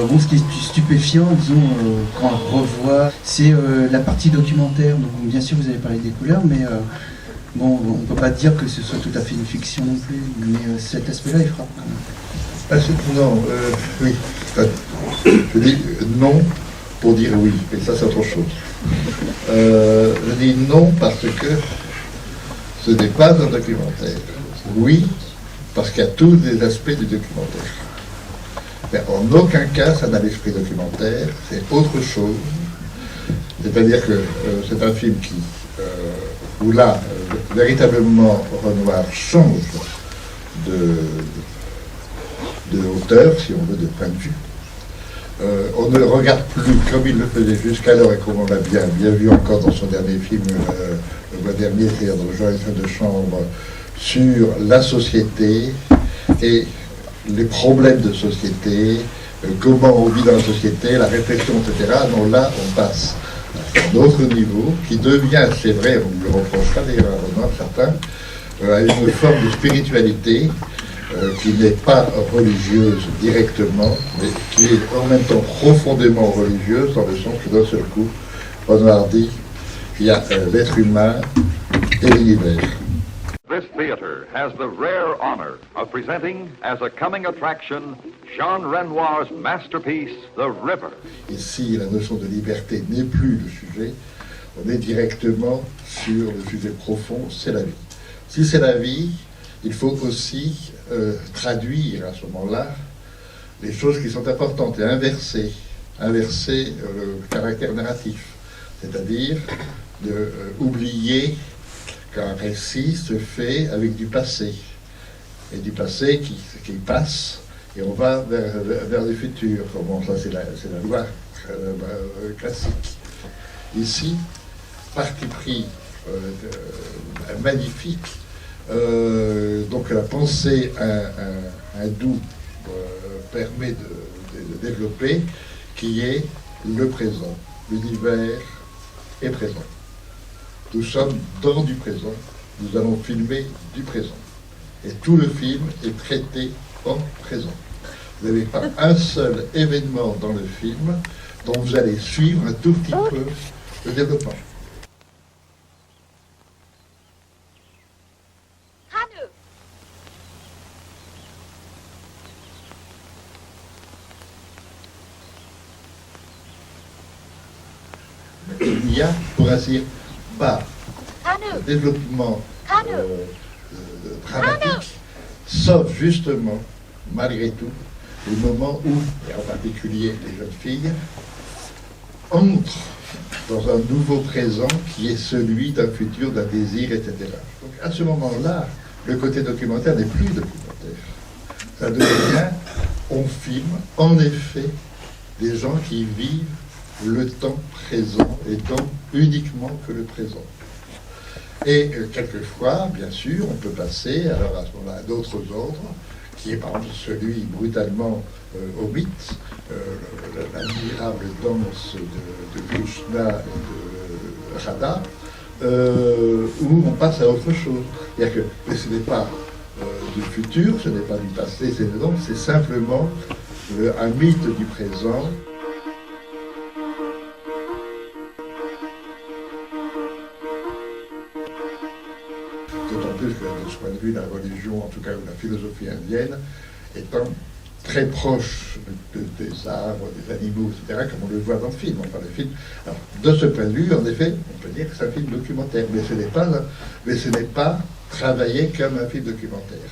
Bon, ce qui est stupéfiant, disons, quand on revoit, c'est la partie documentaire. Donc, bien sûr, vous avez parlé des couleurs, mais bon, on ne peut pas dire que ce soit tout à fait une fiction non plus. Mais cet aspect-là, il frappe quand même. Non, oui. Je dis non pour dire oui, mais ça, c'est autre chose. Je dis non parce que ce n'est pas un documentaire. Oui, parce qu'il y a tous les aspects du documentaire. Mais en aucun cas, ça n'a l'esprit documentaire, c'est autre chose. C'est-à-dire que c'est un film où là, véritablement, Renoir change de hauteur, si on veut, de point de vue. On ne le regarde plus comme il le faisait jusqu'alors et comme on l'a bien vu encore dans son dernier film, le mois dernier, c'est-à-dire dans le journalisme de chambre, sur la société et les problèmes de société, comment on vit dans la société, la réflexion, etc. Donc là, on passe à un autre niveau qui devient, c'est vrai, on le reprochera d'ailleurs à Renoir, certains, à une forme de spiritualité qui n'est pas religieuse directement, mais qui est en même temps profondément religieuse, dans le sens que d'un seul coup, Renoir dit qu'il y a l'être humain et l'univers. This theater has the rare honor of presenting as a coming attraction Jean Renoir's masterpiece, The River. Ici, la notion de liberté n'est plus le sujet, on est directement sur le sujet profond, c'est la vie. Si c'est la vie, il faut aussi traduire à ce moment-là les choses qui sont importantes et inverser le caractère narratif, c'est-à-dire oublier qu'un récit se fait avec du passé, et du passé qui passe, et on va vers le futur. Bon, ça c'est la loi classique. Ici, parti pris magnifique, donc la pensée hindoue permet de développer, qui est le présent. L'univers est présent. Nous sommes dans du présent, nous allons filmer du présent. Et tout le film est traité en présent. Vous n'avez pas un seul événement dans le film dont vous allez suivre un tout petit peu le développement. Il n'y a, pour ainsi dire, pas de développement dramatique, sauf justement, malgré tout, les moments où, et en particulier les jeunes filles, entrent dans un nouveau présent qui est celui d'un futur, d'un désir, etc. Donc à ce moment-là, le côté documentaire n'est plus documentaire. Ça devient, on filme en effet des gens qui vivent le temps présent et donc uniquement que le présent. Et quelquefois, bien sûr, on peut passer alors à ce moment-là à d'autres ordres, qui est par exemple celui brutalement au mythe, l'admirable danse de Krishna et de Radha, où on passe à autre chose. C'est-à-dire que ce n'est pas du futur, ce n'est pas du passé, c'est simplement un mythe du présent. D'autant plus que de ce point de vue, la religion, en tout cas la philosophie indienne, étant très proche des arbres, des animaux, etc., comme on le voit dans le film. Enfin, le film. Alors, de ce point de vue, en effet, on peut dire que c'est un film documentaire, mais ce n'est pas travaillé comme un film documentaire.